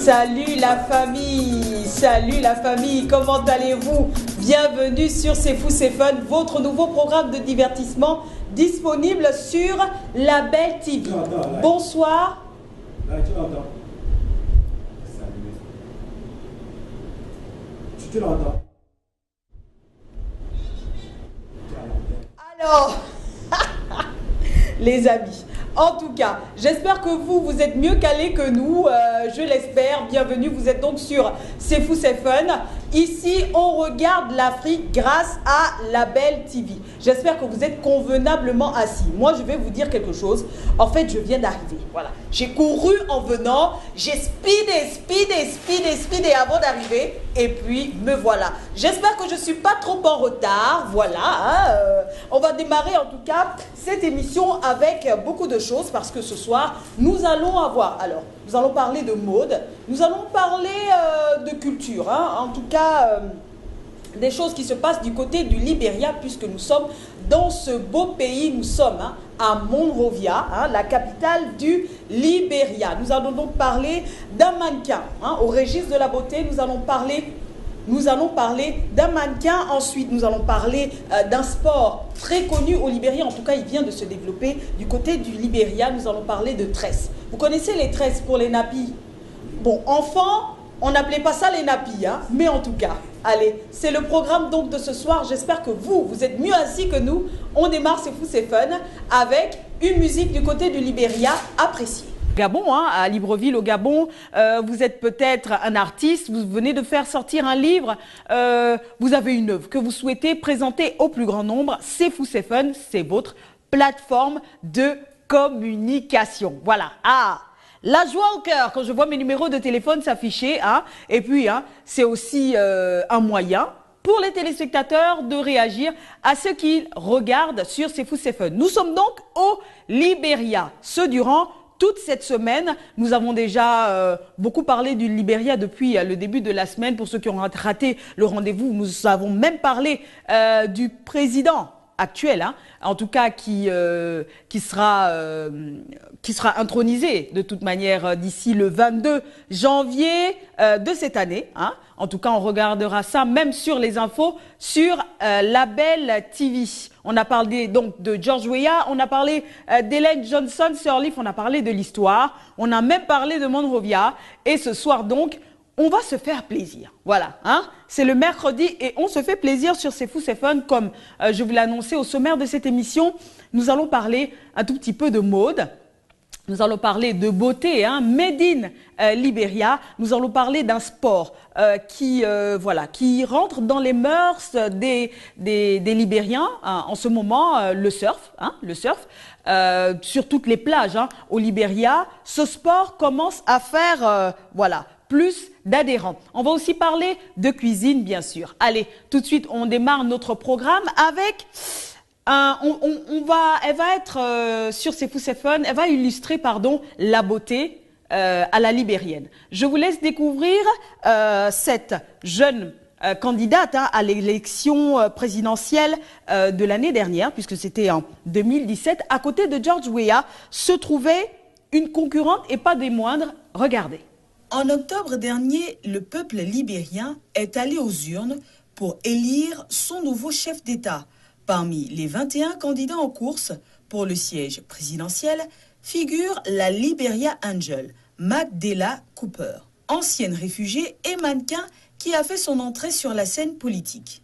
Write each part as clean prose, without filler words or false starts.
Salut la famille, comment allez-vous? Bienvenue sur C'est Fou C'est Fun, votre nouveau programme de divertissement disponible sur Label TV. Bonsoir. Alors, les amis, en tout cas, j'espère que vous êtes mieux calés que nous, je l'espère. Bienvenue, vous êtes donc sur C'est Fou C'est Fun. Ici, on regarde l'Afrique grâce à Label TV. J'espère que vous êtes convenablement assis. Moi, je vais vous dire quelque chose. En fait, je viens d'arriver. Voilà. J'ai couru en venant. J'ai speedé avant d'arriver. Et puis, me voilà. J'espère que je ne suis pas trop en retard. Voilà. On va démarrer en tout cas cette émission avec beaucoup de choses parce que ce soir, nous allons avoir... Alors, nous allons parler de mode. Nous allons parler de culture. En tout cas, des choses qui se passent du côté du Libéria puisque nous sommes dans ce beau pays. Nous sommes à Monrovia, la capitale du Libéria. Nous allons donc parler d'un mannequin au registre de la beauté. Nous allons parler d'un mannequin. Ensuite, nous allons parler d'un sport très connu au Libéria. En tout cas, il vient de se développer du côté du Libéria. Nous allons parler de tresses. Vous connaissez les tresses pour les nappis? Bon, enfant, on n'appelait pas ça les nappis, mais en tout cas, allez, c'est le programme donc de ce soir. J'espère que vous êtes mieux assis que nous. On démarre, c'est fou, c'est fun, avec une musique du côté du Libéria appréciée. Gabon, à Libreville au Gabon, vous êtes peut-être un artiste, vous venez de faire sortir un livre, vous avez une œuvre que vous souhaitez présenter au plus grand nombre. C'est Fou C'est Fun, c'est votre plateforme de communication. Voilà. La joie au cœur quand je vois mes numéros de téléphone s'afficher, et puis c'est aussi un moyen pour les téléspectateurs de réagir à ce qu'ils regardent sur C'est Fou C'est Fun. Nous sommes donc au Libéria, durant toute cette semaine. Nous avons déjà beaucoup parlé du Libéria depuis le début de la semaine. Pour ceux qui ont raté le rendez-vous, nous avons même parlé du président actuel, en tout cas qui sera intronisé de toute manière d'ici le 22 janvier de cette année. En tout cas, on regardera ça même sur les infos sur Label TV. On a parlé donc de George Weah, on a parlé d'Ellen Johnson Sirleaf, on a parlé de l'histoire, on a même parlé de Monrovia. Et ce soir donc, on va se faire plaisir. Voilà, c'est le mercredi et on se fait plaisir sur C'est Fou C'est Fun. Comme je vous l'ai annoncé au sommaire de cette émission, nous allons parler un tout petit peu de mode. Nous allons parler de beauté, made in Libéria. Nous allons parler d'un sport qui rentre dans les mœurs des Libériens en ce moment, le surf, sur toutes les plages au Libéria. Ce sport commence à faire, plus d'adhérents. On va aussi parler de cuisine, bien sûr. Allez, tout de suite, on démarre notre programme avec... elle va être sur C'est Fou C'est Fun, elle va illustrer, la beauté à la libérienne. Je vous laisse découvrir cette jeune candidate à l'élection présidentielle de l'année dernière, puisque c'était en 2017. À côté de George Weah se trouvait une concurrente et pas des moindres. Regardez. En octobre dernier, le peuple libérien est allé aux urnes pour élire son nouveau chef d'État. Parmi les 21 candidats en course pour le siège présidentiel figure la Liberia Angel, Magdela Cooper, ancienne réfugiée et mannequin qui a fait son entrée sur la scène politique.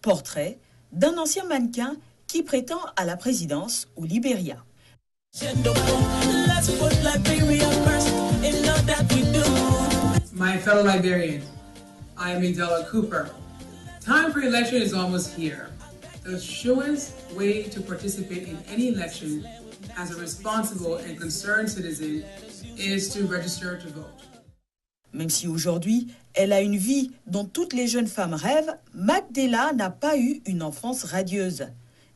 Portrait d'un ancien mannequin qui prétend à la présidence au Libéria. My fellow Liberians, I am Magdela Cooper. Time for election is almost here. The surest way to participate in any election as a responsible and concerned citizen is to register to vote. Même si aujourd'hui, elle a une vie dont toutes les jeunes femmes rêvent, Magdela n'a pas eu une enfance radieuse.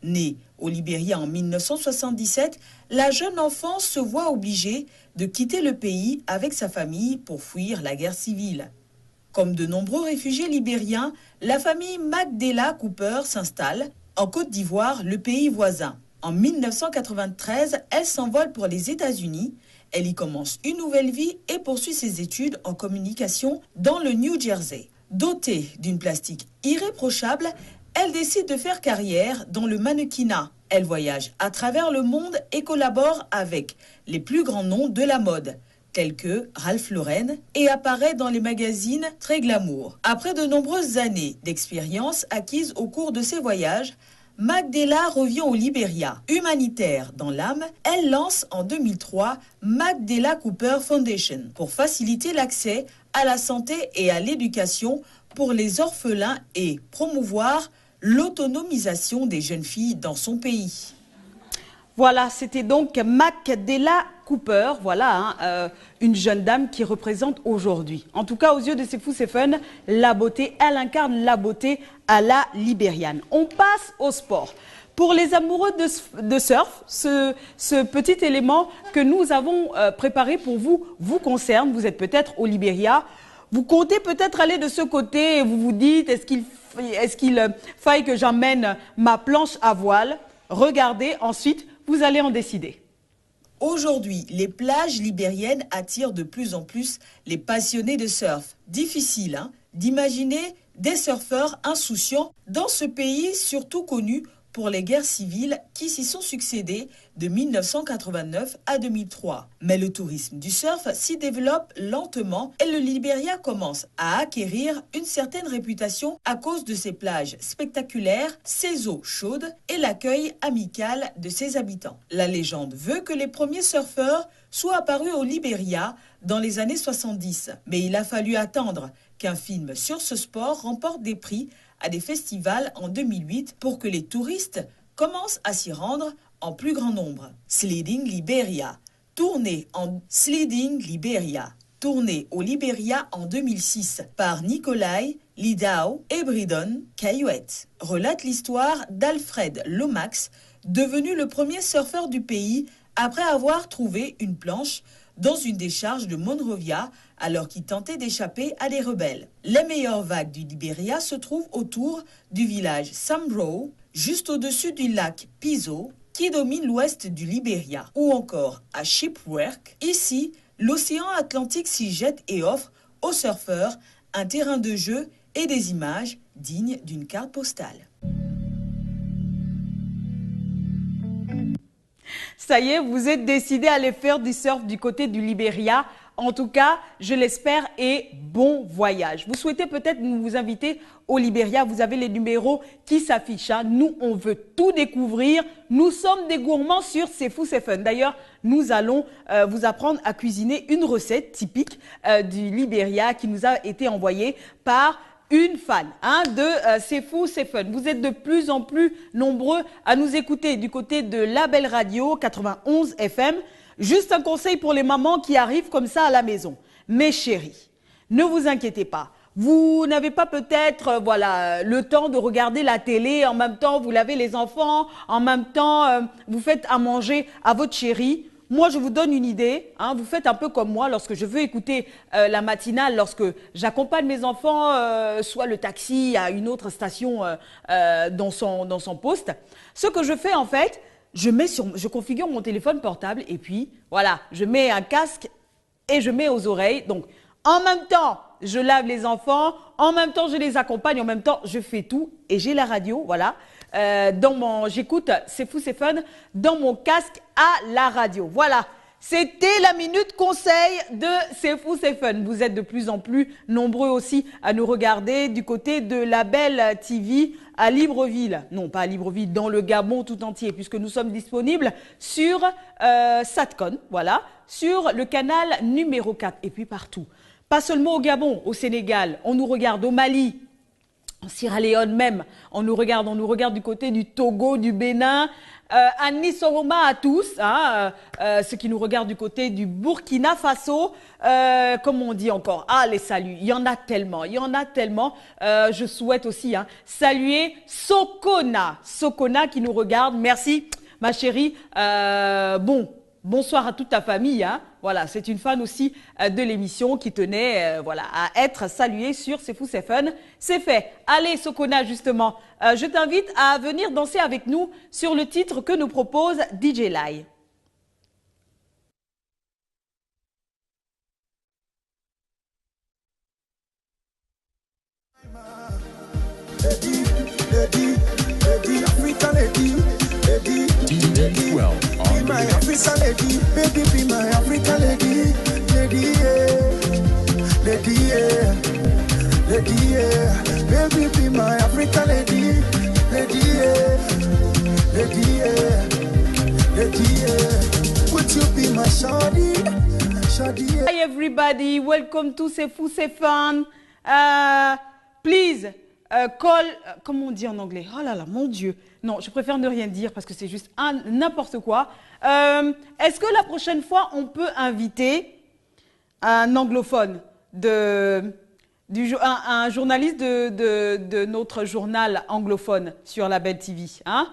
Née au Libéria en 1977, la jeune enfant se voit obligée de quitter le pays avec sa famille pour fuir la guerre civile. Comme de nombreux réfugiés libériens, la famille Magdela Cooper s'installe en Côte d'Ivoire, le pays voisin. En 1993, elle s'envole pour les États-Unis Elle y commence une nouvelle vie et poursuit ses études en communication dans le New Jersey. Dotée d'une plastique irréprochable, elle décide de faire carrière dans le mannequinat. Elle voyage à travers le monde et collabore avec les plus grands noms de la mode, tels que Ralph Lauren, et apparaît dans les magazines très glamour. Après de nombreuses années d'expérience acquises au cours de ses voyages, Magdela revient au Libéria. Humanitaire dans l'âme, elle lance en 2003 Magdela Cooper Foundation pour faciliter l'accès à la santé et à l'éducation pour les orphelins et promouvoir l'autonomisation des jeunes filles dans son pays. Voilà, c'était donc Magdela Cooper, voilà, une jeune dame qui représente aujourd'hui. En tout cas, aux yeux de C'est Fou, c'est Fun, la beauté, elle incarne la beauté à la libériane. On passe au sport. Pour les amoureux de surf, ce petit élément que nous avons préparé pour vous, vous concerne. Vous êtes peut-être au Libéria. Vous comptez peut-être aller de ce côté et vous vous dites, est-ce qu'il faille que j'emmène ma planche à voile? Regardez, ensuite, vous allez en décider. Aujourd'hui, les plages libériennes attirent de plus en plus les passionnés de surf. Difficile d'imaginer des surfeurs insouciants dans ce pays surtout connu pour les guerres civiles qui s'y sont succédées de 1989 à 2003. Mais le tourisme du surf s'y développe lentement et le Libéria commence à acquérir une certaine réputation à cause de ses plages spectaculaires, ses eaux chaudes et l'accueil amical de ses habitants. La légende veut que les premiers surfeurs soient apparus au Libéria dans les années 70. Mais il a fallu attendre qu'un film sur ce sport remporte des prix à des festivals en 2008 pour que les touristes commencent à s'y rendre en plus grand nombre. Sliding Liberia, tourné au Libéria en 2006 par Nicolai, Lidao et Bridon Cayouette, relate l'histoire d'Alfred Lomax, devenu le premier surfeur du pays après avoir trouvé une planche dans une décharge de Monrovia alors qu'il tentait d'échapper à des rebelles. Les meilleures vagues du Libéria se trouvent autour du village Sambro, juste au-dessus du lac Piso, qui domine l'ouest du Libéria, ou encore à Shipwreck. Ici, l'océan Atlantique s'y jette et offre aux surfeurs un terrain de jeu et des images dignes d'une carte postale. Ça y est, vous êtes décidé à aller faire du surf du côté du Libéria. En tout cas, je l'espère et bon voyage. Vous souhaitez peut-être nous vous inviter au Libéria. Vous avez les numéros qui s'affichent. Nous, on veut tout découvrir. Nous sommes des gourmands sur C'est Fou, c'est Fun. D'ailleurs, nous allons vous apprendre à cuisiner une recette typique du Libéria qui nous a été envoyée par une fan de C'est Fou, c'est Fun. Vous êtes de plus en plus nombreux à nous écouter du côté de la belle radio 91 FM. Juste un conseil pour les mamans qui arrivent comme ça à la maison. Mes chéris, ne vous inquiétez pas. Vous n'avez pas peut-être le temps de regarder la télé, en même temps vous lavez les enfants, en même temps vous faites à manger à votre chérie. Moi, je vous donne une idée. Vous faites un peu comme moi lorsque je veux écouter la matinale, lorsque j'accompagne mes enfants, soit le taxi à une autre station dans son poste. Ce que je fais en fait, je configure mon téléphone portable et puis voilà, je mets un casque et je mets aux oreilles. Donc, en même temps, je lave les enfants, en même temps, je les accompagne, en même temps, je fais tout et j'ai la radio, voilà. J'écoute C'est Fou, c'est Fun dans mon casque à la radio. Voilà, c'était la minute conseil de C'est Fou, c'est Fun. Vous êtes de plus en plus nombreux aussi à nous regarder du côté de la belle TV à Libreville. Non, pas à Libreville, dans le Gabon tout entier, puisque nous sommes disponibles sur Satcon, voilà, sur le canal numéro 4 et puis partout. Pas seulement au Gabon, au Sénégal, on nous regarde au Mali, en Sierra Leone même, on nous regarde du côté du Togo, du Bénin, à Nissoroma à tous, ceux qui nous regardent du côté du Burkina Faso, comme on dit encore, les saluts, il y en a tellement, je souhaite aussi saluer Sokona qui nous regarde, merci ma chérie, bonsoir à toute ta famille, Voilà, c'est une fan aussi de l'émission qui tenait à être saluée sur C'est Fou, c'est Fun. C'est fait. Allez, Sokona, justement, je t'invite à venir danser avec nous sur le titre que nous propose DJ Lai. lady, lady, African lady, lady, lady. Be my African lady, baby, be my African lady, lady, yeah, lady, yeah, lady, yeah. Baby, be my African lady, lady, yeah, lady, yeah, lady, yeah. Would you be my shawty, shawty, yeah. Hi everybody, welcome to C'est Fou, C'est Fun. Please, call, comment on dit en anglais? Oh là là, mon Dieu. Non, je préfère ne rien dire parce que c'est juste n'importe quoi. Est-ce que la prochaine fois, on peut inviter un anglophone, un journaliste de notre journal anglophone sur la Belle TV, hein?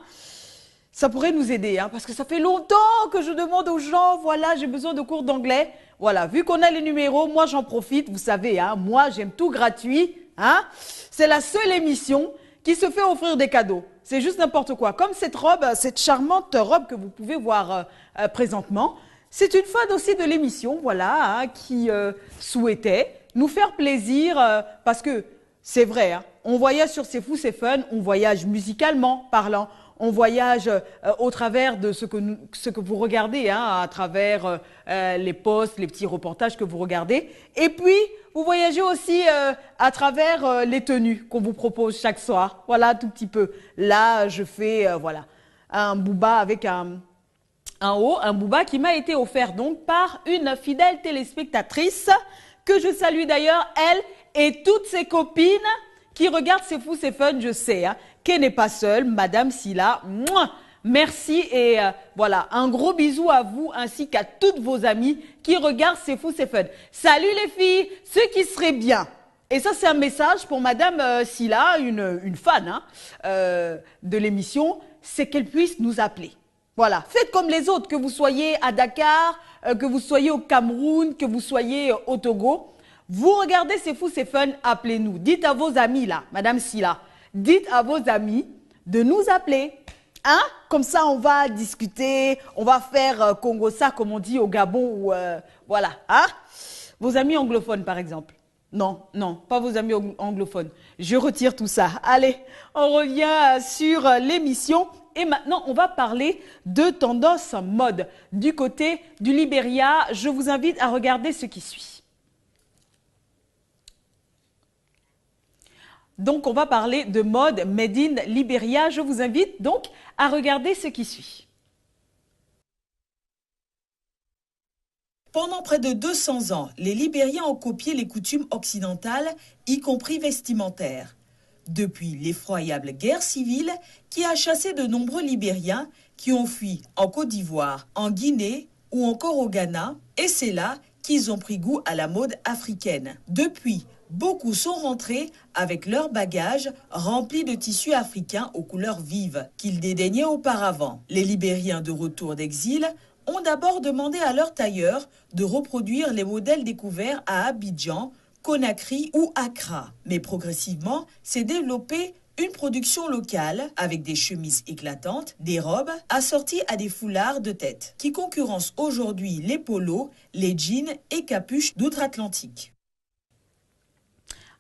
Ça pourrait nous aider, hein, parce que ça fait longtemps que je demande aux gens, voilà, j'ai besoin de cours d'anglais. Voilà, vu qu'on a les numéros, moi j'en profite, vous savez, hein, moi j'aime tout gratuit. Hein. C'est la seule émission qui se fait offrir des cadeaux. C'est juste n'importe quoi. Comme cette robe, cette charmante robe que vous pouvez voir présentement, c'est une fan aussi de l'émission, voilà, hein, qui souhaitait nous faire plaisir, parce que c'est vrai, hein, on voyage sur C'est Fou, C'est Fun, on voyage musicalement parlant. On voyage au travers de ce que vous regardez, hein, à travers les posts, les petits reportages que vous regardez. Et puis, vous voyagez aussi à travers les tenues qu'on vous propose chaque soir. Voilà, tout petit peu. Là, je fais voilà, un booba avec un haut, un booba qui m'a été offert donc par une fidèle téléspectatrice que je salue d'ailleurs, elle et toutes ses copines qui regardent C'est Fou, C'est Fun, je sais, hein, qu'elle n'est pas seule, Madame Silla. Mouah, merci et voilà, un gros bisou à vous ainsi qu'à toutes vos amies qui regardent C'est Fou, C'est Fun. Salut les filles, ce qui serait bien. Et ça, c'est un message pour Madame Silla, une fan hein, de l'émission, c'est qu'elle puisse nous appeler. Voilà, faites comme les autres, que vous soyez à Dakar, que vous soyez au Cameroun, que vous soyez au Togo. Vous regardez C'est Fou, C'est Fun, appelez-nous. Dites à vos amis là, Madame Silla, dites à vos amis de nous appeler. Hein? Comme ça, on va discuter, on va faire Congo ça, comme on dit au Gabon. Ou, voilà. Hein? Vos amis anglophones, par exemple. Non, non, pas vos amis anglophones. Je retire tout ça. Allez, on revient sur l'émission. Et maintenant, on va parler de tendance mode. Du côté du Libéria, je vous invite à regarder ce qui suit. Donc, on va parler de mode Made in Liberia. Je vous invite donc à regarder ce qui suit. Pendant près de 200 ans, les Libériens ont copié les coutumes occidentales, y compris vestimentaires. Depuis l'effroyable guerre civile qui a chassé de nombreux Libériens qui ont fui en Côte d'Ivoire, en Guinée ou encore au Ghana, et c'est là qu'ils ont pris goût à la mode africaine. Depuis, beaucoup sont rentrés avec leurs bagages remplis de tissus africains aux couleurs vives qu'ils dédaignaient auparavant. Les Libériens de retour d'exil ont d'abord demandé à leurs tailleurs de reproduire les modèles découverts à Abidjan, Conakry ou Accra. Mais progressivement, s'est développée une production locale avec des chemises éclatantes, des robes assorties à des foulards de tête qui concurrencent aujourd'hui les polos, les jeans et capuches d'outre-Atlantique.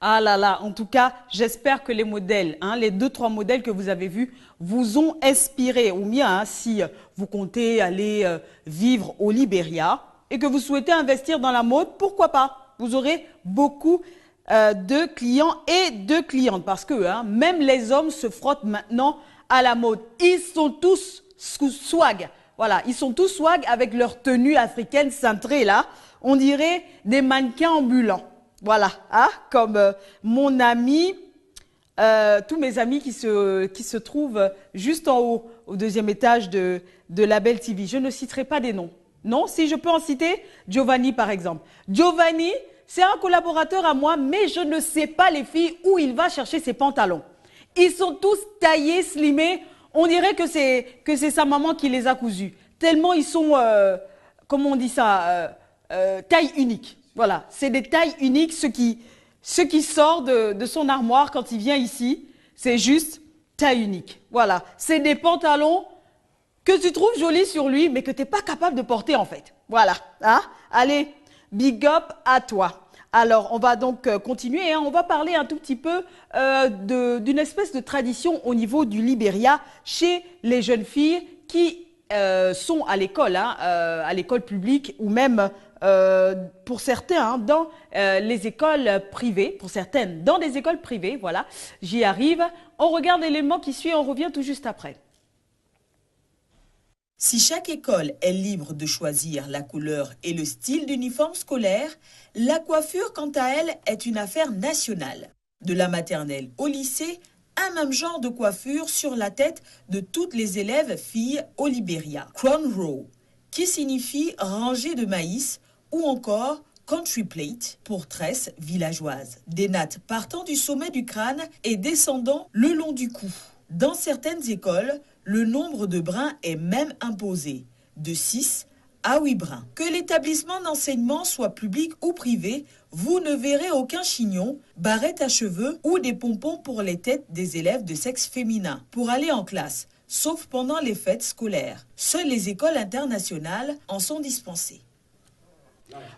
Ah là là, en tout cas, j'espère que les modèles, hein, les 2-3 modèles que vous avez vus, vous ont inspiré. Ou bien, hein, si vous comptez aller vivre au Libéria et que vous souhaitez investir dans la mode, pourquoi pas? Vous aurez beaucoup de clients et de clientes. Parce que hein, même les hommes se frottent maintenant à la mode. Ils sont tous swag. Voilà, ils sont tous swag avec leur tenue africaine cintrée là. On dirait des mannequins ambulants. Voilà, hein, comme mon ami, tous mes amis qui se trouvent juste en haut, au 2e étage de la Belle TV. Je ne citerai pas des noms. Non, si je peux en citer, Giovanni par exemple. Giovanni, c'est un collaborateur à moi, mais je ne sais pas les filles où il va chercher ses pantalons. Ils sont tous taillés, slimés. On dirait que c'est sa maman qui les a cousus. Tellement ils sont, comment on dit ça, taille unique. Voilà, c'est des tailles uniques. Ce qui sort de son armoire quand il vient ici, c'est juste taille unique. Voilà, c'est des pantalons que tu trouves jolis sur lui, mais que tu n'es pas capable de porter en fait. Voilà, hein? Allez, big up à toi. Alors, on va donc continuer. Hein. On va parler un tout petit peu d'une espèce de tradition au niveau du Libéria chez les jeunes filles qui sont à l'école, hein, à l'école publique ou même pour certains hein, dans les écoles privées, pour certaines dans des écoles privées. Voilà, j'y arrive. On regarde l'élément qui suit, on revient tout juste après. Si chaque école est libre de choisir la couleur et le style d'uniforme scolaire, la coiffure, quant à elle, est une affaire nationale. De la maternelle au lycée, un même genre de coiffure sur la tête de toutes les élèves filles au Libéria. Crown row, qui signifie rangée de maïs, ou encore country plate pour tresse villageoise. Des nattes partant du sommet du crâne et descendant le long du cou. Dans certaines écoles, le nombre de brins est même imposé, de 6 à 8 brins. Que l'établissement d'enseignement soit public ou privé, vous ne verrez aucun chignon, barrette à cheveux ou des pompons pour les têtes des élèves de sexe féminin pour aller en classe, sauf pendant les fêtes scolaires. Seules les écoles internationales en sont dispensées.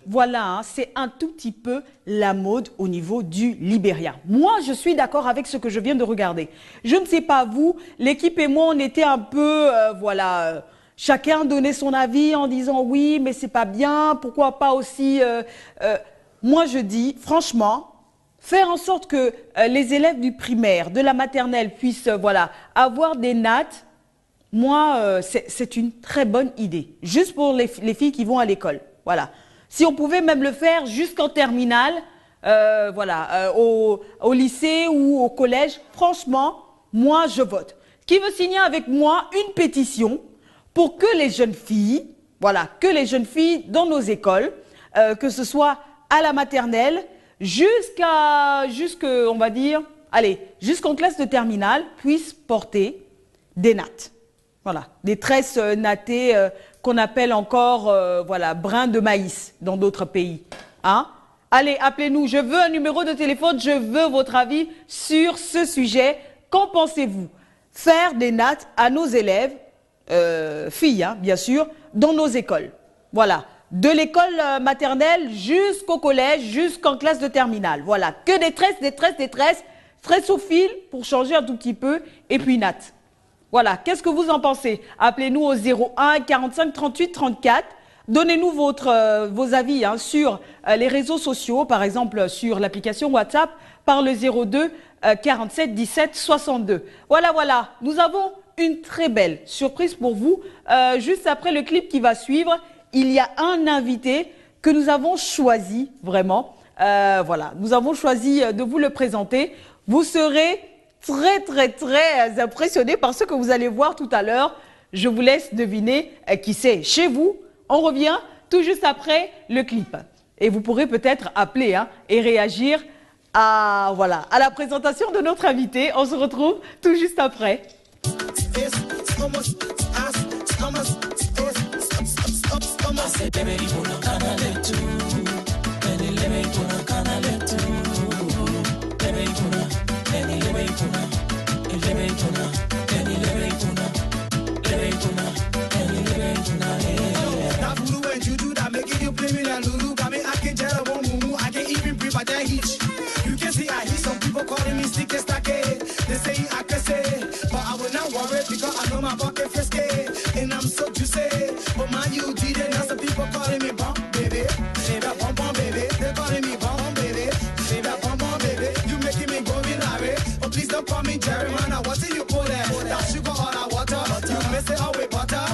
Voilà, hein, c'est un tout petit peu la mode au niveau du Libéria. Moi, je suis d'accord avec ce que je viens de regarder. Je ne sais pas vous, l'équipe et moi, on était un peu, voilà, chacun donnait son avis en disant oui, mais c'est pas bien, pourquoi pas aussi... moi, je dis, franchement, faire en sorte que les élèves du primaire, de la maternelle puissent, voilà, avoir des nattes, moi, c'est une très bonne idée. Juste pour les filles qui vont à l'école, voilà. Si on pouvait même le faire jusqu'en terminale, voilà, au lycée ou au collège, franchement, moi, je vote. Qui veut signer avec moi une pétition pour que les jeunes filles, voilà, que les jeunes filles dans nos écoles, que ce soit à la maternelle, on va dire, allez, jusqu'en classe de terminale, puissent porter des nattes. Voilà, des tresses nattées qu'on appelle encore voilà, brins de maïs dans d'autres pays. Hein? Allez, appelez-nous, je veux un numéro de téléphone, je veux votre avis sur ce sujet. Qu'en pensez-vous? Faire des nattes à nos élèves, filles hein, bien sûr, dans nos écoles. Voilà, de l'école maternelle jusqu'au collège, jusqu'en classe de terminale. Voilà, que des tresses, tresses au fil pour changer un tout petit peu et puis nattes. Voilà, qu'est-ce que vous en pensez? Appelez-nous au 01 45 38 34. Donnez-nous vos avis hein, sur les réseaux sociaux, par exemple sur l'application WhatsApp, par le 02 47 17 62. Voilà, nous avons une très belle surprise pour vous. Juste après le clip qui va suivre, il y a un invité que nous avons choisi, vraiment. Voilà, nous avons choisi de vous le présenter. Vous serez très impressionné par ce que vous allez voir tout à l'heure. Je vous laisse deviner qui c'est chez vous. On revient tout juste après le clip. Et vous pourrez peut-être appeler hein, et réagir à la présentation de notre invité. On se retrouve tout juste après. Because I know my pocket frisky and I'm so juicy. But my you cheating, now some people calling me bum baby. Say that bum baby, they're calling me bum baby. Say that bum baby, you making me go viral. But please don't call me Jerry, man. I want you put that sugar on that water. You mess it up with butter.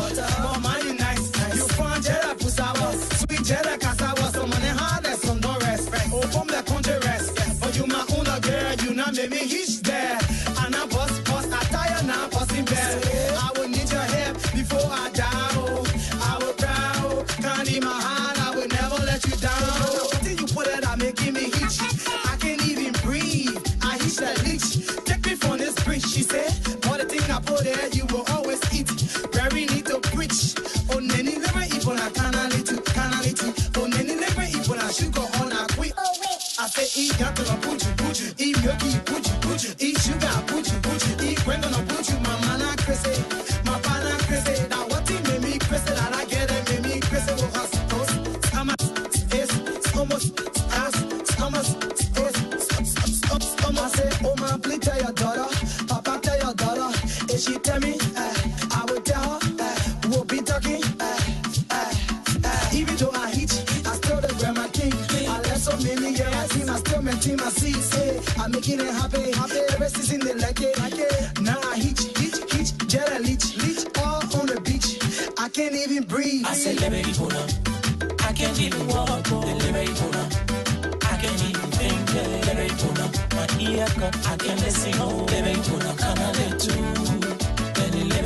But mine is nice. You find Jella Pusawa, sweet Jella Casawa. So money hard as some don't rest. Oh, from the country rest. But you my own girl, you not make me hitch there. And I bust, I tire now, busting bad. I will need your help before I die. Oh, I will cry. Oh, can't in my heart, I will never let you down. Until you put it, I'm making me hitch. I can't even breathe. I hitch that leech. Take me from this bridge, she said. All the thing I put there, you will always eat. Very need to I'm making it happy. Ever since in the like it. Now I hitch, Jetta leech, all on the beach. I can't even breathe. I said, I can't even walk. I can't even think. My ear cut, I can't listen. Can't let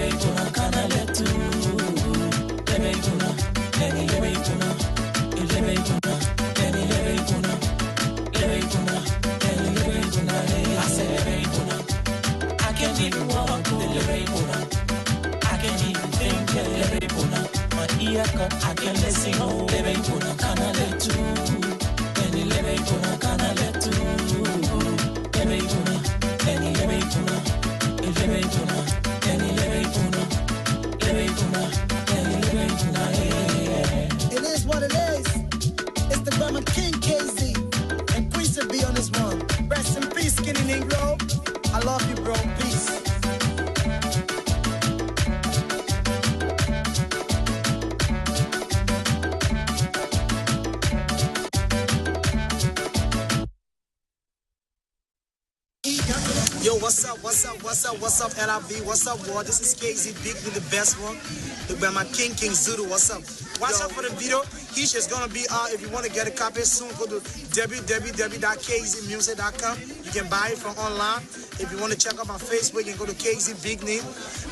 I can't even walk. I can't even think. My ear cut, I can't listen. Can't let It is what it is. It's the Grandma King KZ and Queen to be on this one. Rest in peace, Skinny Negro. I love you, bro. Peace. Yo, what's up, LRB, what's up, War? This is KZ Big, the best one. Look by my King Zulu, what's up? Watch out for the video. He's just gonna be out. If you want to get a copy soon, go to www.kzmusic.com. You can buy it from online. If you want to check out my Facebook, you can go to KZ Big Name.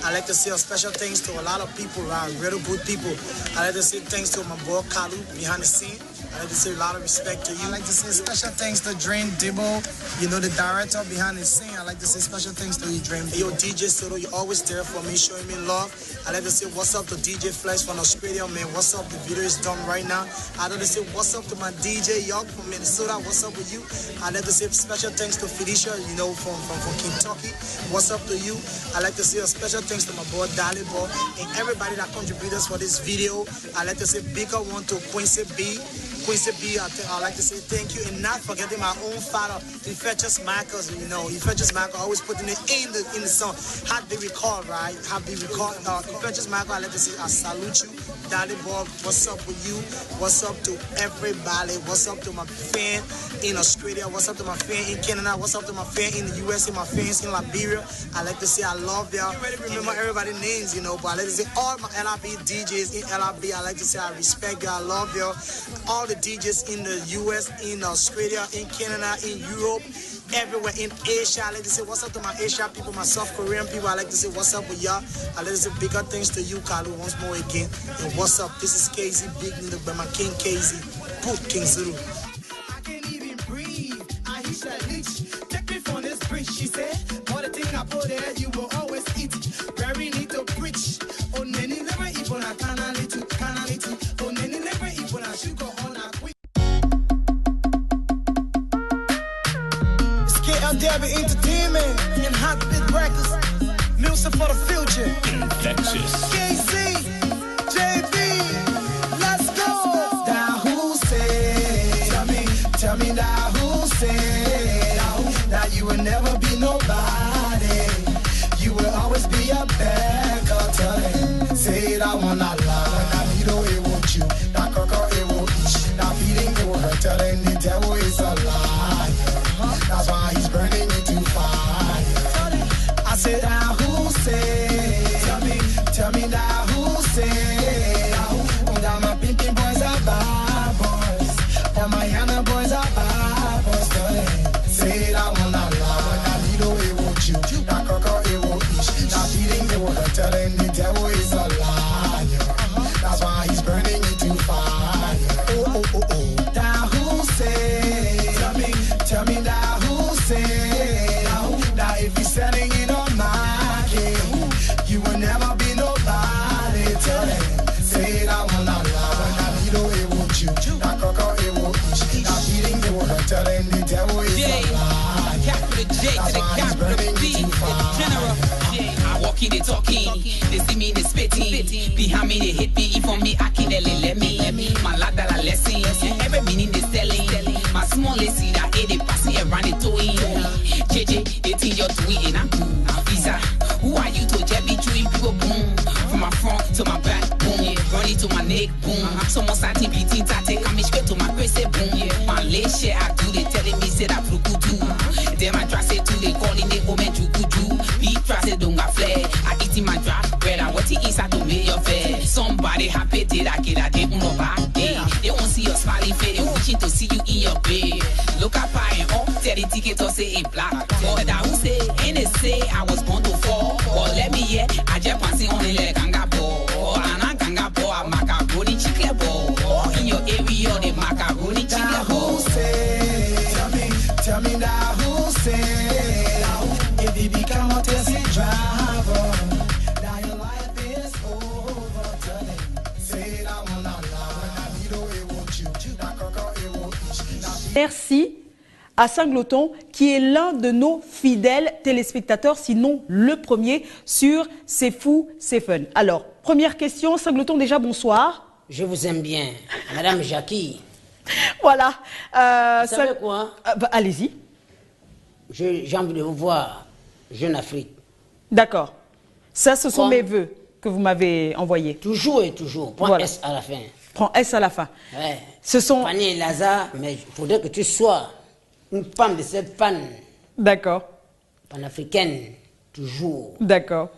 I like to say a special thanks to a lot of people, really good people. I like to say thanks to my boy Kalu behind the scene. I like to say a lot of respect to you. I like to say special thanks to Drain Dibbo, the director behind the scene. I like to say special thanks to you, Drain. Yo, DJ Soto, you're always there for me, showing me love. I like to say what's up to DJ Flex from Australia, man. What's up? The video is done right now. I like to say what's up to my DJ York from Minnesota. What's up with you? I like to say special thanks to Felicia, from Kentucky. What's up to you? I like to say a special thanks to my boy Dali Boy and everybody that contributed for this video. I like to say bigger one to Quincy B. I'd like to say thank you, and not forgetting my own father, Infectious Michaels. Infectious Michael always putting it in the song. How they record, right? Infectious Michael, I like to say I salute you. Daddy Bob, what's up with you? What's up to everybody? What's up to my fan in Australia? What's up to my fan in Canada? What's up to my fan in the USA? My fans in Liberia? I like to say I love y'all. I already remember everybody's names, but I like to say all my LRB DJs in LRB. I like to say I respect y'all, I love y'all. All the DJs in the US, in Australia, in Canada, in Europe, everywhere, in Asia. I like to say what's up to my Asia people, my South Korean people. I like to say what's up with y'all. I like to say bigger things to you, Kalu, once more again. And what's up? This is KZ Big Nigga by my King KZ. Put King Zulu. I can't even breathe. I hear that leech. Take me from this bridge, she said. All the thing I put there, you will always eat. Very need to preach. On any never eat on a canality. On any never eat on a sugar on a quick. It's KLW Entertainment and Hot Bit Records. Music for the future. Infectious. KZ, JB, let's go. Now who said? Tell me now who said that you will never be nobody? You will always be a beggar. Tell him, say it, I will not lie. Now needle it won't you. Now cocoa it will eat. Now feeding it will hurt. Tell him the devil is a liar. That's why he's burning into fire. I said now who said? Tell me now who said? That my pimpin' boys are bad boys. All my Yana boys are bad boys. Tell them, say I will not lie. Now needle it won't you. Now cocoa it won't eat. Now feeding it will hurt. Tell them the devil is a liar. That's why he's burning into fire. Oh. Now who said? Tell me now who said? Now if he's selling it on market, you will never be nobody. Tell them, say it, I will not lie. Now needle it won't you. Now cocoa it won't eat. Now feeding it will hurt. Tell them the devil is a liar. Capital J to the capital B, the general. I walk in, they talking. They see me, they spitting. Behind me, they hit me. For me, I can't let me. My lad that I lesson. Every meaning they selling. My small lacy that they passing around the toy. JJ, they think you're doing it. I'm Visa. Who are you to Jebby chewing people boom? From my front to my back, boom. Running to my neck, boom. Someone starting beating tate, coming straight to my crazy boom. My late shit I do, they telling me say that Frukutu. Then my your face. Somebody happy did I get a day on a bad day. They won't see your smiling face, they're wishing to see you in your bed. Look up I am on, tell the ticket or say it black. But I will say, and they say I was born to fall. But let me hear, I just want to see only like ganga ball. And I ganga ball, I macaroni chicken ball. In your area, the macaroni chicken ball. Tell me now who say, if you become a taxi driver, now your life is over. Tell them, say that one now, I don't want you, Merci à Singleton, qui est l'un de nos fidèles téléspectateurs, sinon le premier, sur C'est Fou, C'est Fun. Alors, première question, Singleton, déjà bonsoir. Je vous aime bien, Madame Jackie. Voilà. Vous savez quoi? Allez-y. J'ai envie de vous voir, Jeune Afrique. D'accord. Ça, ce sont Quoi? mes vœux que vous m'avez envoyés. Toujours et toujours, point Voilà. S à la fin. Prends S à la fin. Ouais. Ce sont... Fanny et Lazare, mais il faudrait que tu sois une femme de cette panne D'accord. panafricaine, toujours. D'accord.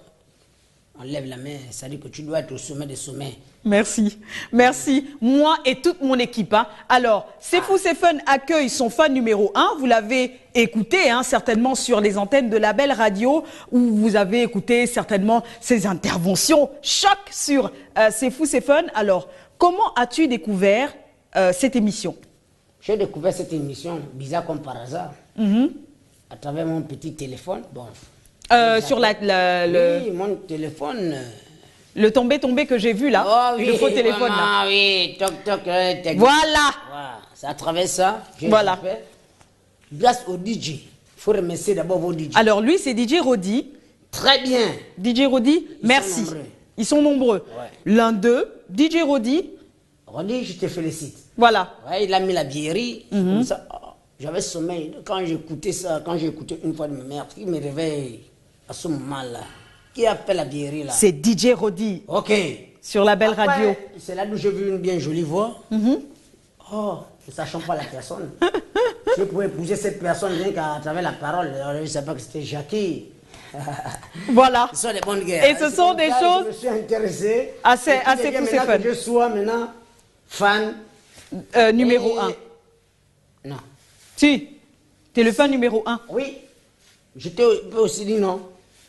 On lève la main, ça dit que tu dois être au sommet des sommets. Merci. Merci. Moi et toute mon équipe. Hein. Alors, C'est Fou, C'est Fun accueille son fan numéro 1. Vous l'avez écouté, hein, certainement sur les antennes de la Belle Radio, où vous avez écouté certainement ses interventions choc sur C'est Fou, C'est Fun. Alors, comment as-tu découvert cette émission? J'ai découvert cette émission, bizarre comme par hasard, à travers mon petit téléphone. Bon. Sur le... Oui, mon téléphone. Le tombé que j'ai vu là, Oh oui, le faux téléphone maman, là. oui, toc toc. Voilà. Voilà, c'est à travers ça. Voilà. Grâce au DJ. Il faut remercier d'abord vos DJ. Alors lui, c'est DJ Rodi. Très bien. DJ Rodi, merci. sont nombreux. Ils sont nombreux. Ouais. L'un d'eux, DJ Rodi. Rodi, je te félicite. Voilà. Ouais, il a mis la biérie. Comme ça, oh, j'avais sommeil. Quand j'écoutais ça, quand j'ai écouté une fois de ma mère, qui me réveille à ce moment-là. Qui a fait la biérie là? C'est DJ Rodi. Ok. Sur la Belle Après, Radio. c'est là où j'ai vu une bien jolie voix. Oh, ne sachant pas la personne. Je pouvais épouser cette personne rien qu'à travers la parole. Alors, je ne savais pas que c'était Jackie. Voilà. Ce sont des bonnes guerres. Et ce sont des choses... Je me suis intéressé. assez Et puis, fou, c'est maintenant fun. que je sois maintenant fan. Numéro Et- 1. Non. Si, tu es le fan numéro 1. Oui. Je t'ai aussi dit non.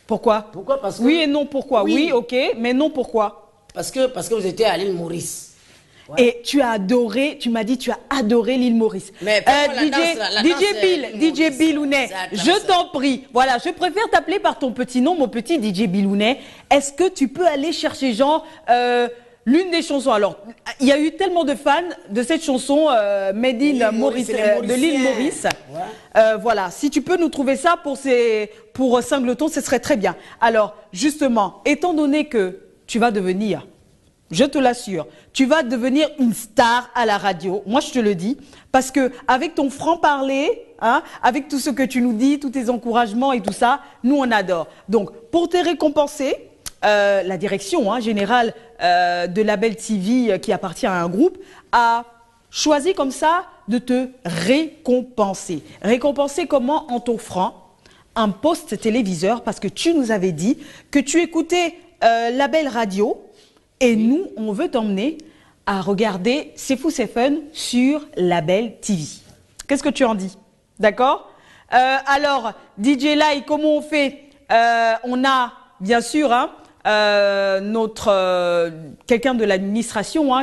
Pourquoi? Pourquoi? Parce que... Oui et non, pourquoi? Oui, ok, mais non, pourquoi? Parce que vous étiez à l'île Maurice. Ouais. Et tu as adoré, tu m'as dit, tu as adoré l'île Maurice. Mais pourquoi la danse, la danse, l'île DJ Maurice, Bilounet, ça a je t'en prie. Voilà, je préfère t'appeler par ton petit nom, mon petit DJ Bilounet. Est-ce que tu peux aller chercher, genre, l'une des chansons? Alors, il y a eu tellement de fans de cette chanson, Made in Maurice, de l'île Maurice. Ouais. Voilà, si tu peux nous trouver ça pour Singleton, ce serait très bien. Alors, justement, étant donné que tu vas devenir, je te l'assure, tu vas devenir une star à la radio. Moi, je te le dis. Parce que avec ton franc-parler, hein, avec tout ce que tu nous dis, tous tes encouragements et tout ça, nous, on adore. Donc, pour te récompenser, la direction générale de la Belle TV, qui appartient à un groupe, a choisi comme ça de te récompenser. Récompenser comment? En t'offrant un poste téléviseur, parce que tu nous avais dit que tu écoutais la Belle Radio. Et nous, on veut t'emmener à regarder C'est Fou, C'est Fun sur la Belle TV. Qu'est-ce que tu en dis? D'accord? Alors, DJ Lai, comment on fait? On a, bien sûr, hein, notre quelqu'un de l'administration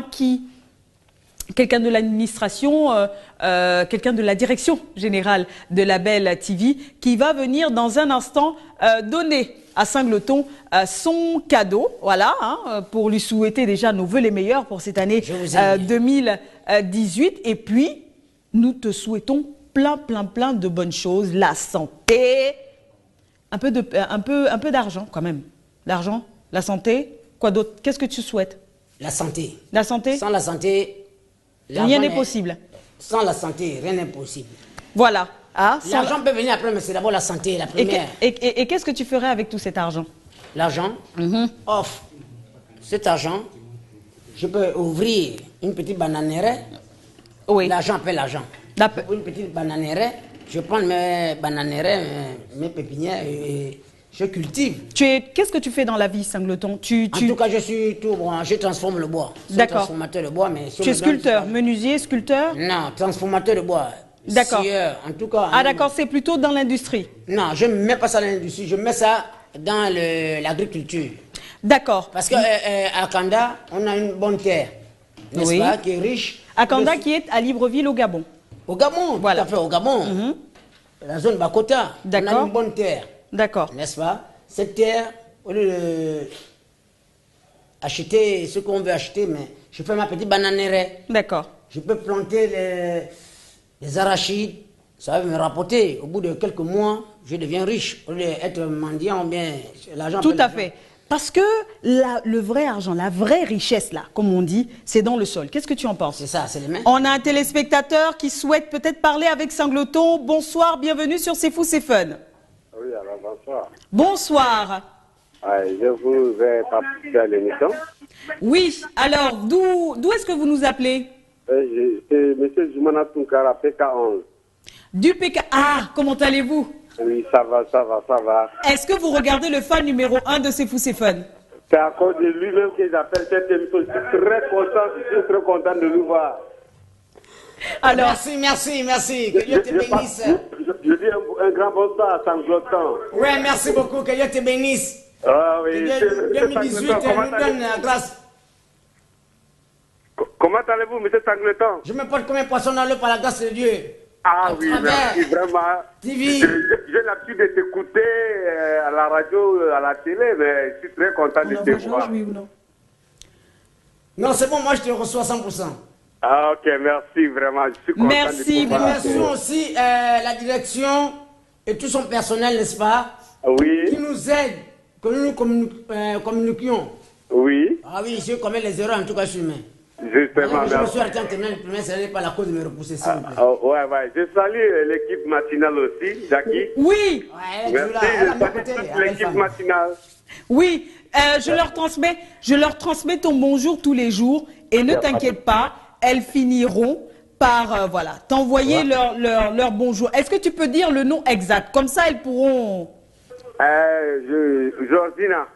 quelqu'un de l'administration, quelqu'un de la direction générale de la Belle TV qui va venir dans un instant donner à Singleton son cadeau, voilà, hein, pour lui souhaiter déjà nos vœux les meilleurs pour cette année 2018. Et puis, nous te souhaitons plein de bonnes choses, la santé, un peu d'argent quand même. L'argent, la santé, quoi d'autre? Qu'est-ce que tu souhaites? La santé. La santé? Sans la santé, Rien n'est possible. Sans la santé, rien n'est possible. Voilà. Ah, l'argent peut venir après, mais c'est d'abord la santé, la première. Et qu'est-ce que tu ferais avec tout cet argent? L'argent, off. Cet argent, je peux ouvrir une petite bananière. Oui. L'argent appelle l'argent. Une petite bananière. Je prends mes bananières, mes pépinières et Je cultive. Qu'est-ce que tu fais dans la vie, Singleton? En tout cas, je suis tout bon. Je transforme le bois. Je suis transformateur de bois, mais... Tu es sculpteur, menuisier, sculpteur? Non, transformateur de bois. D'accord. En tout cas... Ah d'accord, c'est plutôt dans l'industrie? Non, je ne mets pas ça dans l'industrie. Je mets ça dans l'agriculture. D'accord. Parce qu'à Kanda, on a une bonne terre, n'est-ce pas, qui est riche. À Kanda, qui est à Libreville, au Gabon. Au Gabon, voilà. Tout à fait, au Gabon. La zone Bakota, on a une bonne terre. D'accord. N'est-ce pas? Cette terre, au lieu d'acheter ce qu'on veut acheter, mais je fais ma petite bananeraie. D'accord. Je peux planter les arachides, ça va me rapporter. Au bout de quelques mois, je deviens riche. Au lieu d'être mendiant, bien, l'argent... Tout à fait. Parce que le vrai argent, la vraie richesse, là, comme on dit, c'est dans le sol. Qu'est-ce que tu en penses? C'est ça, c'est les mains. On a un téléspectateur qui souhaite peut-être parler avec Singleton. Bonsoir, bienvenue sur C'est Fou, c'est Fun. Oui, alors bonsoir. Bonsoir. Je vous ai participé à l'émission. Oui, alors, d'où est-ce que vous nous appelez? C'est M. Zoumana Tunkara, PK11. Du PK... Ah, comment allez-vous? Oui, ça va. Est-ce que vous regardez le fan numéro 1 de C'est Fou, c'est Fun? C'est à cause de lui-même que j'appelle cette émission. Je suis très content de nous voir. Alors, merci. Que Dieu te bénisse. Je dis un grand bonsoir à Sangloton. Oui, merci beaucoup. Que Dieu te bénisse. Ah oui. Que 2018 nous donne la grâce. Comment allez-vous, M. Sangleton? Je me porte comme un poisson dans l'eau par la grâce de Dieu. Ah oui, merci, vraiment. TV. J'ai l'habitude de t'écouter à la radio, à la télé, mais je suis très content de te voir. Oui ou non? Non, c'est bon, moi je te reçois 100%. Ah ok, merci vraiment, je suis content Merci, de te voir. Remercions aussi la direction et tout son personnel, n'est-ce pas? Oui. Qui nous aide, que nous communiquions. Oui. Ah oui, je commets les erreurs, en tout cas je suis humain. Justement, je me suis arrêté en terminale de première, ce n'est pas la cause de me repousser, s'il vous plaît. Ouais. Je salue l'équipe matinale aussi, Jackie. Oui. Merci, l'équipe matinale. Oui, je leur transmets ton bonjour tous les jours et ne t'inquiète pas, elles finiront par t'envoyer leur bonjour. Est-ce que tu peux dire le nom exact? Comme ça, elles pourront... Georgina.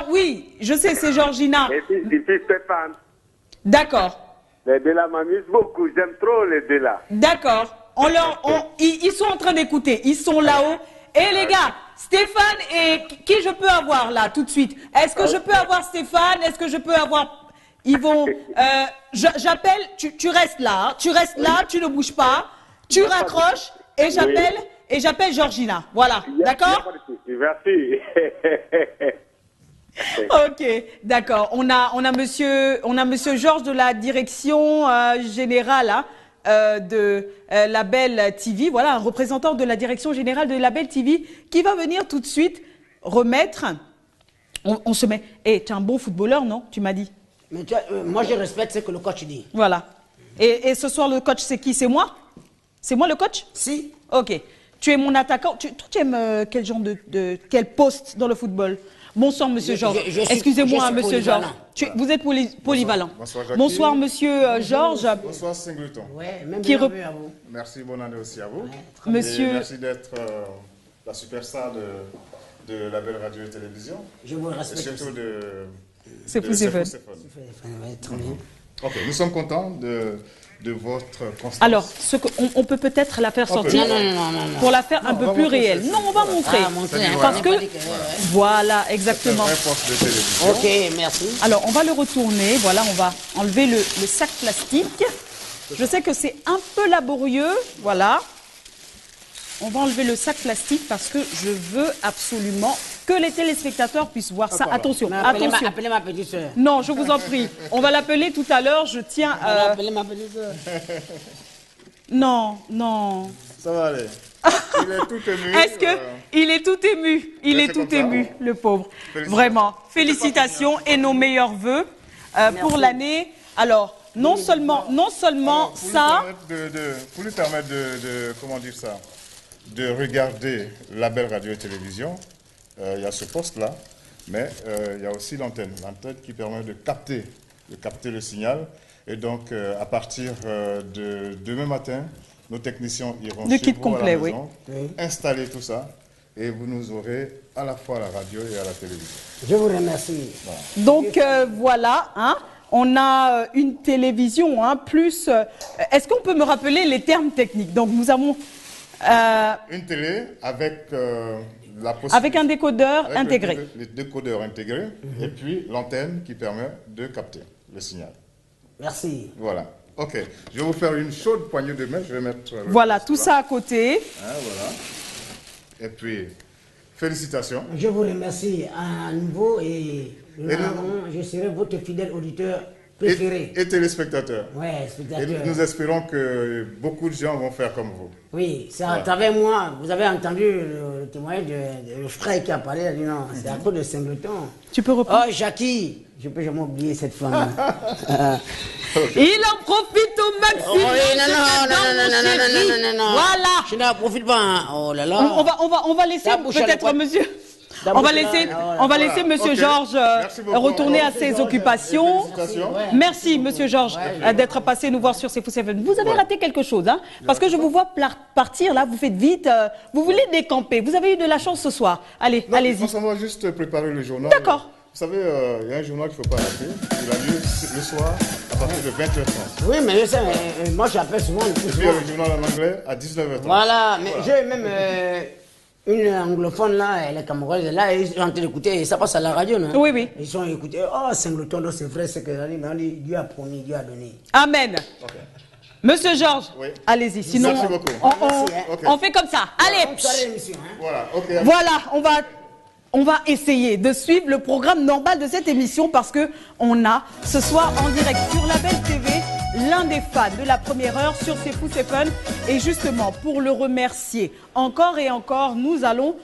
Oui, je sais, c'est Georgina. Et puis Stéphane. D'accord. Les Dela m'amusent beaucoup, j'aime trop les Dela. D'accord. Ils sont en train d'écouter, ils sont là-haut. Et les gars, Stéphane et qui je peux avoir là tout de suite? Est-ce que je peux avoir Stéphane? Est-ce que je peux avoir... Ils vont... j'appelle, tu restes là, tu ne bouges pas, tu raccroches et j'appelle Georgina. Voilà, d'accord? Merci. Ok, d'accord. On a monsieur Georges de la direction générale de Label TV, voilà, un représentant de la direction générale de Label TV qui va venir tout de suite remettre. On se met. Tu es un bon footballeur, non? Tu m'as dit. Mais moi, je respecte ce que le coach dit. Voilà. Et ce soir, le coach, c'est qui? C'est moi? C'est moi le coach? Si. Ok. Tu es mon attaquant. Tu aimes quel genre quel poste dans le football? Bonsoir, monsieur Georges. Excusez-moi, monsieur Georges. Vous êtes polyvalent. Bonsoir, Jackie. Bonsoir, monsieur Georges. Bonsoir, Singleton. Ouais, même bienvenue à vous. Merci, bonne année aussi à vous. Ouais, monsieur... Merci d'être la superstar de la belle radio et télévision. Je vous respecte. Et surtout de... C'est fou, c'est fun. Ok, nous sommes contents de votre constance. Alors, on peut peut-être la faire sortir pour la faire un peu plus réelle. Non, on va montrer. Parce que, voilà, exactement. Ok, merci. Alors, on va le retourner. Voilà, on va enlever le sac plastique. Je sais que c'est un peu laborieux. Voilà. On va enlever le sac plastique parce que je veux absolument que les téléspectateurs puissent voir ça. Attention, attention. Appelez ma petite soeur. Non, je vous en prie. On va l'appeler tout à l'heure. Je tiens à... Appelez ma petite soeur. Non. Ça va aller. Il est tout ému. Est-ce que il est tout ému? Il est tout ému, le pauvre. Vraiment. Félicitations et nos meilleurs vœux pour l'année. Alors, non seulement ça... Pour lui permettre comment dire ça, de regarder la belle radio et télévision, il y a ce poste-là, mais il y a aussi l'antenne qui permet de capter le signal. Et donc, à partir de demain matin, nos techniciens iront chez vous à la maison, installer tout ça. et vous nous aurez à la fois à la radio et à la télévision. Je vous remercie. Voilà. Donc voilà, hein, on a une télévision, hein, plus... Est-ce qu'on peut me rappeler les termes techniques? Donc nous avons... Une télé avec la possibilité... Avec un décodeur avec intégré. Les décodeurs intégrés, et puis l'antenne qui permet de capter le signal. Merci. Voilà. Ok. Je vais vous faire une chaude poignée de main. Je vais mettre... Voilà, tout ça à côté. Hein, voilà. Et puis, félicitations. Je vous remercie à nouveau et je serai votre fidèle auditeur préféré. Et téléspectateurs. Ouais, spectateur. Et nous espérons que beaucoup de gens vont faire comme vous. Oui, c'est à travers moi. Vous avez entendu le témoignage de frère qui a parlé. Il a dit non, c'est à cause de Singleton. Tu peux reprendre. Oh, Jackie, je peux jamais oublier cette femme. Il en profite au maximum. Oh, oui, non. Voilà. Je n'en profite pas. Hein. Oh là là. On va laisser peut-être monsieur. On va laisser Monsieur Georges retourner à ses occupations. Merci Monsieur Georges d'être passé nous voir sur C'est Fou C'est Fun. Vous avez raté quelque chose, hein, parce que je vous vois partir là, vous faites vite, vous voulez décamper. Vous avez eu de la chance ce soir. Allez, allez-y. On va juste préparer le journal. D'accord. Vous savez, il y a un journal qu'il ne faut pas rater. Il a lieu le soir à partir de 20h30. Oui, mais je sais, moi j'appelle souvent. Et puis il y a le journal en anglais à 19h30. Voilà, mais j'ai même une anglophone là, elle est camerounaise, là, ils sont en train d'écouter, ça passe à la radio, non? Oui, oui. Ils sont écoutés, oh, Singleton, c'est vrai, c'est que mais on dit, Dieu a promis, Dieu a donné. Amen. Okay. Monsieur Georges, oui. Allez-y, sinon merci beaucoup. On fait comme ça. Allez. Voilà, okay. Voilà, on va essayer de suivre le programme normal de cette émission parce que on a ce soir en direct sur la Belle TV l'un des fans de la première heure sur C'est Fou C'est Fun. Et justement, pour le remercier encore et encore, nous allons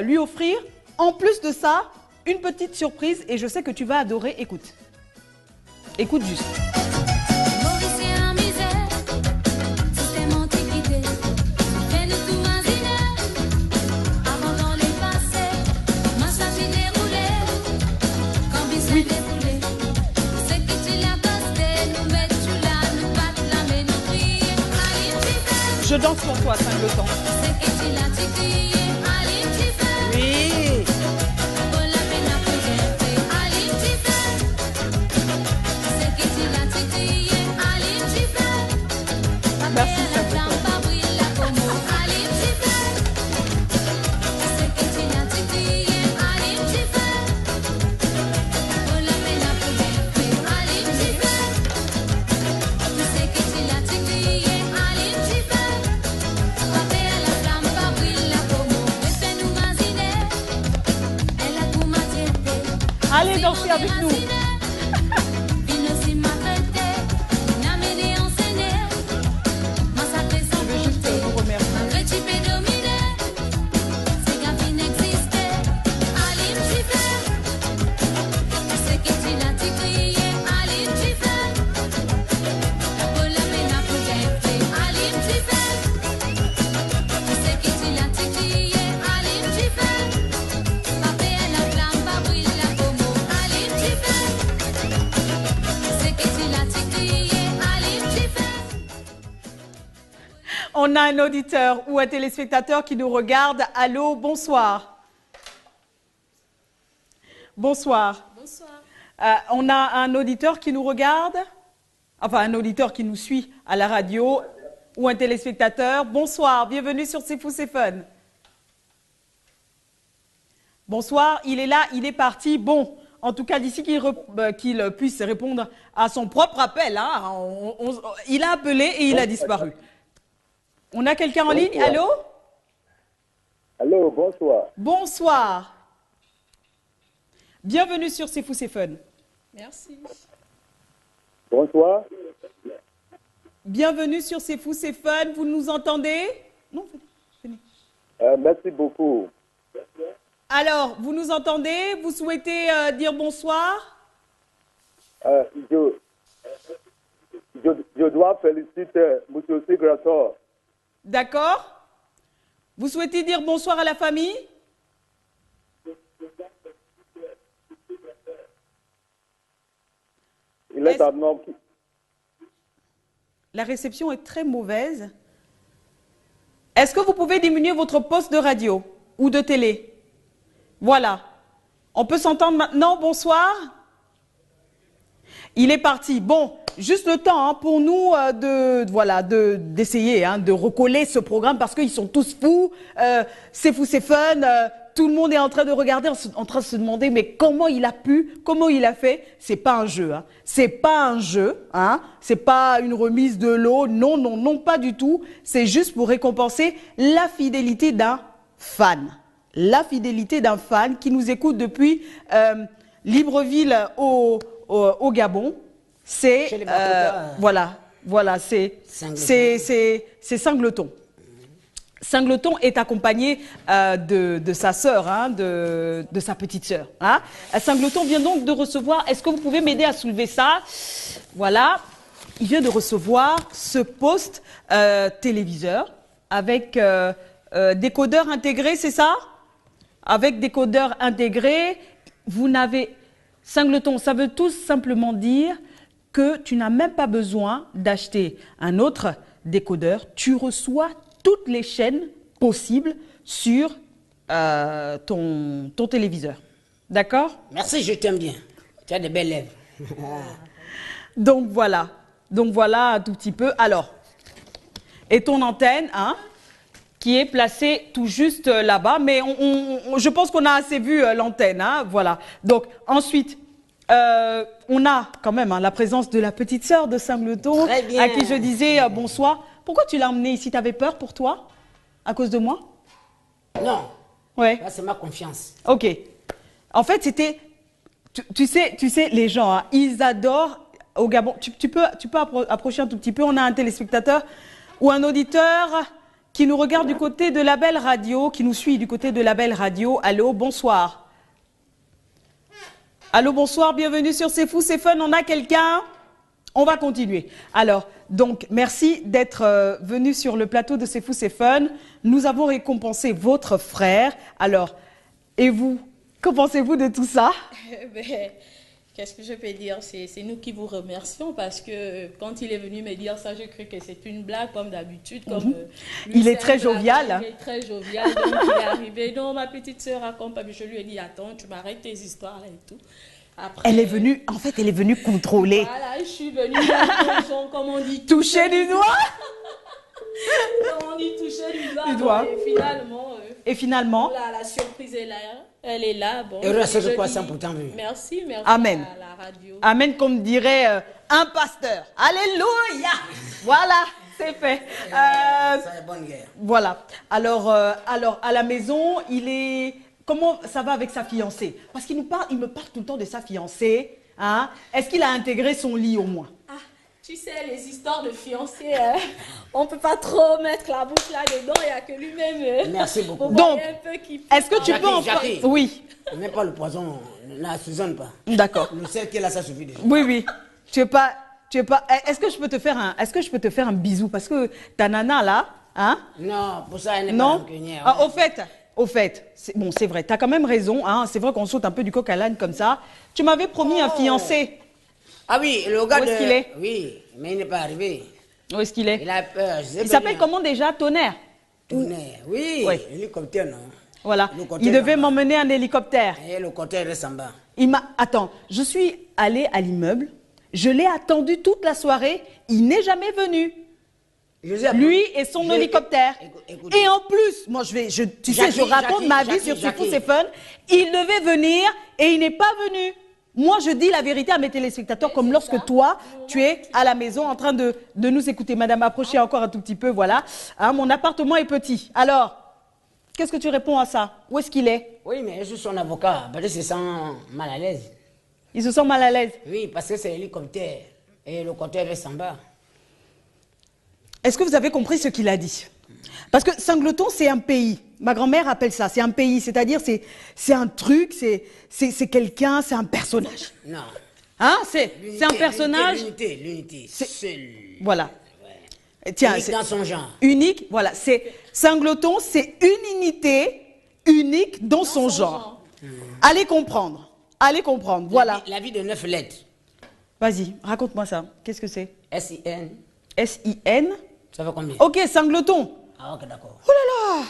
lui offrir, en plus de ça, une petite surprise. Et je sais que tu vas adorer. Écoute. Écoute juste. Je danse pour toi, Singleton. Oui. Merci, Singleton. Allez danser avec nous. On a un auditeur ou un téléspectateur qui nous regarde. Allô, bonsoir. Bonsoir. Bonsoir. On a un auditeur qui nous regarde, enfin un auditeur qui nous suit à la radio ou un téléspectateur. Bonsoir, bienvenue sur C'est Fou C'est Fun. Bonsoir, il est là, il est parti. Bon, en tout cas, d'ici qu'il puisse répondre à son propre appel, hein, il a appelé et il a disparu. On a quelqu'un en ligne? Allô? Allô, bonsoir. Bonsoir. Bienvenue sur C'est Fou C'est Fun. Merci. Bonsoir. Bienvenue sur C'est Fou C'est Fun. Vous nous entendez? Non, venez. Merci beaucoup. Alors, vous nous entendez? Vous souhaitez dire bonsoir? Je dois féliciter M. Sigrator. D'accord. Vous souhaitez dire bonsoir à la famille? Il est un homme qui... La réception est très mauvaise. Est-ce que vous pouvez diminuer votre poste de radio? ou de télé? Voilà. On peut s'entendre maintenant, bonsoir. Il est parti. Bon, juste le temps pour nous d'essayer de recoller ce programme parce qu'ils sont tous fous. C'est fou, c'est fun. Tout le monde est en train de regarder, en train de se demander mais comment il a pu, comment il a fait. C'est pas un jeu. Hein. C'est pas un jeu. Hein. C'est pas une remise de l'eau. Non, non, non, pas du tout. C'est juste pour récompenser la fidélité d'un fan. La fidélité d'un fan qui nous écoute depuis Libreville au Gabon. C'est voilà, c'est Singleton. Singleton est accompagné de sa sœur, hein, de sa petite sœur. Hein. Singleton vient donc de recevoir, est-ce que vous pouvez m'aider à soulever ça? Voilà, il vient de recevoir ce poste téléviseur avec décodeur intégré, c'est ça? Avec décodeur intégré, vous n'avez... Singleton, ça veut tout simplement dire que tu n'as même pas besoin d'acheter un autre décodeur. Tu reçois toutes les chaînes possibles sur ton téléviseur. D'accord? Merci, je t'aime bien. Tu as de belles lèvres. Donc voilà un tout petit peu. Alors, et ton antenne, hein, qui est placée tout juste là-bas, mais je pense qu'on a assez vu l'antenne, hein, voilà. Donc ensuite, on a quand même la présence de la petite sœur de Singleton, à qui je disais bonsoir. Pourquoi tu l'as emmenée ici? T'avais peur pour toi? À cause de moi? Non. Ouais. Là, c'est ma confiance. Ok. En fait, c'était... Tu sais, les gens, hein, ils adorent au Gabon. Tu peux approcher un tout petit peu. On a un téléspectateur ou un auditeur qui nous regarde du côté de la Belle Radio, qui nous suit du côté de la Belle Radio. Allô, bonsoir. Allô, bonsoir, bienvenue sur C'est Fou, c'est Fun. On a quelqu'un? On va continuer. Alors, donc, merci d'être venu sur le plateau de C'est Fou, c'est Fun. Nous avons récompensé votre frère. Alors, et vous, qu'en pensez-vous de tout ça? Qu'est-ce que je peux dire? C'est nous qui vous remercions parce que quand il est venu me dire ça, je cru que c'est une blague comme d'habitude. Il est très jovial. Il est très jovial. Donc il est arrivé. Non, ma petite sœur accompagne. Je lui ai dit, attends, tu m'arrêtes tes histoires là et tout. Après, elle est venue contrôler. Voilà, je suis venue, comme on dit. Toucher du doigt. Comme on dit, toucher du doigt. Et finalement. La surprise est là. Elle est là. Bon, et reste de quoi ça pourtant vu. Merci Amen. à la radio. Amen, comme dirait un pasteur. Alléluia. Voilà, c'est fait. Ça est bonne guerre. Voilà. Alors, à la maison, comment ça va avec sa fiancée? Parce qu'il me parle tout le temps de sa fiancée. Hein? Est-ce qu'il a intégré son lit au moins? Tu sais, les histoires de fiancés, on ne peut pas trop mettre la bouche là-dedans, il n'y a que lui-même. Merci beaucoup. Donc, est-ce que tu peux en parler? Oui. Même pas le poison, ne assaisonne pas. D'accord. Le sel qui est là, ça suffit déjà. Oui. Tu es pas... Est-ce que je peux te faire un bisou? Parce que ta nana là, hein? Non, pour ça, elle n'est pas rancunière. Ah, au fait, c'est vrai, tu as quand même raison, hein? C'est vrai qu'on saute un peu du coq à l'âne comme ça. Tu m'avais promis un fiancé. Ah oui, le gars Où est-ce qu'il est? Oui, mais il n'est pas arrivé. Où est-ce qu'il est? Il a peur. Il s'appelle comment déjà? Tonnerre? Tonnerre, oui. Hélicoptère, non? Voilà. Il devait m'emmener en hélicoptère. Et l'hélicoptère reste en bas. Attends, je suis allée à l'immeuble, je l'ai attendu toute la soirée, il n'est jamais venu. Lui et son hélicoptère. Et en plus, moi je raconte ma vie sur C'est Fou, c'est Fun. Il devait venir et il n'est pas venu. Moi, je dis la vérité à mes téléspectateurs, comme lorsque toi, tu es à la maison en train de nous écouter. Madame, approchez encore un tout petit peu, voilà. Hein, mon appartement est petit. Alors, qu'est-ce que tu réponds à ça? Où est-ce qu'il est? Oui, mais je suis son avocat. Peut-être qu'il se sent mal à l'aise. Il se sent mal à l'aise? Oui, parce que c'est l'hélicoptère. Et le côté reste en bas. Est-ce que vous avez compris ce qu'il a dit? Parce que Singleton, c'est un pays. Ma grand-mère appelle ça, c'est un pays. C'est-à-dire, c'est un truc, c'est quelqu'un, c'est un personnage. Non. Hein? C'est un personnage. L'unité. Voilà. Ouais. Tiens, unique dans son genre. Unique, voilà. Singleton, c'est une unité unique dans son genre. Allez comprendre. Voilà. La vie de 9 lettres. Vas-y, raconte-moi ça. Qu'est-ce que c'est? S-I-N. S-I-N. Ça fait combien? Ok, Singleton. Ah, ok, d'accord. Oh là là!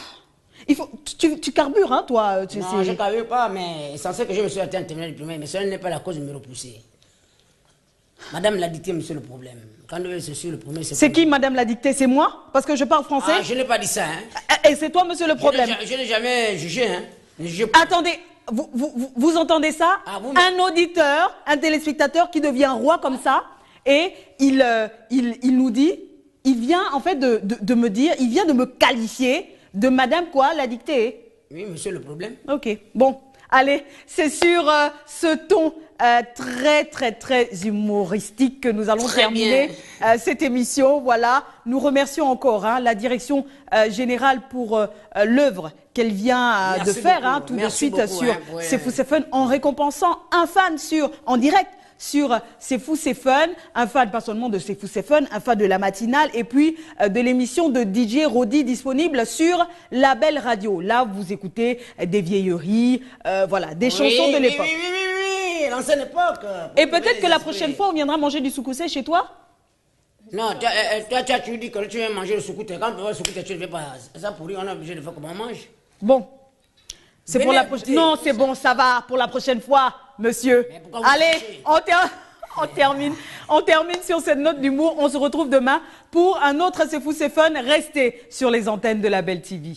Il faut, tu carbures, hein, toi. Non, je ne carbure pas, mais c'est censé que je me suis atteint en terminale du primaire, mais ce n'est pas la cause de me repousser. Madame l'a dicté, monsieur, le problème. Quand c'est sur le premier, c'est qui, madame l'a dicté? C'est moi? Parce que je parle français? Ah, je n'ai pas dit ça, hein. Et c'est toi, monsieur, le problème? Je n'ai jamais jugé, hein. Attendez, vous entendez ça? Un auditeur, un téléspectateur qui devient roi comme ça, et il nous dit, il vient en fait de me dire, il vient de me qualifier de madame quoi, l'a dicté? Oui, monsieur, le problème. Ok, bon. Allez, c'est sur ce ton très humoristique que nous allons terminer cette émission. Voilà, nous remercions encore la direction générale pour l'œuvre qu'elle vient de faire tout de suite sur C'est Fou, C'est Fun, en récompensant un fan en direct sur C'est Fou, C'est Fun, un fan pas seulement de C'est Fou, C'est Fun, un fan de la matinale et puis de l'émission de DJ Rodi disponible sur La Belle Radio. Là, vous écoutez des vieilleries, voilà, des chansons de l'époque. Oui, l'ancienne époque. Et peut-être que la prochaine fois, on viendra manger du soukoussé chez toi? Non, toi, tu dis que tu viens manger le soukouté. Quand tu vas le soukouté, tu ne veux pas. Ça pourri, on est obligé de faire comme on mange. Bon. C'est pour la prochaine. Non, c'est bon, ça va. Pour la prochaine fois, monsieur. Allez, on termine sur cette note d'humour. On se retrouve demain pour un autre C'est Fou, C'est Fun. Restez sur les antennes de La Belle TV.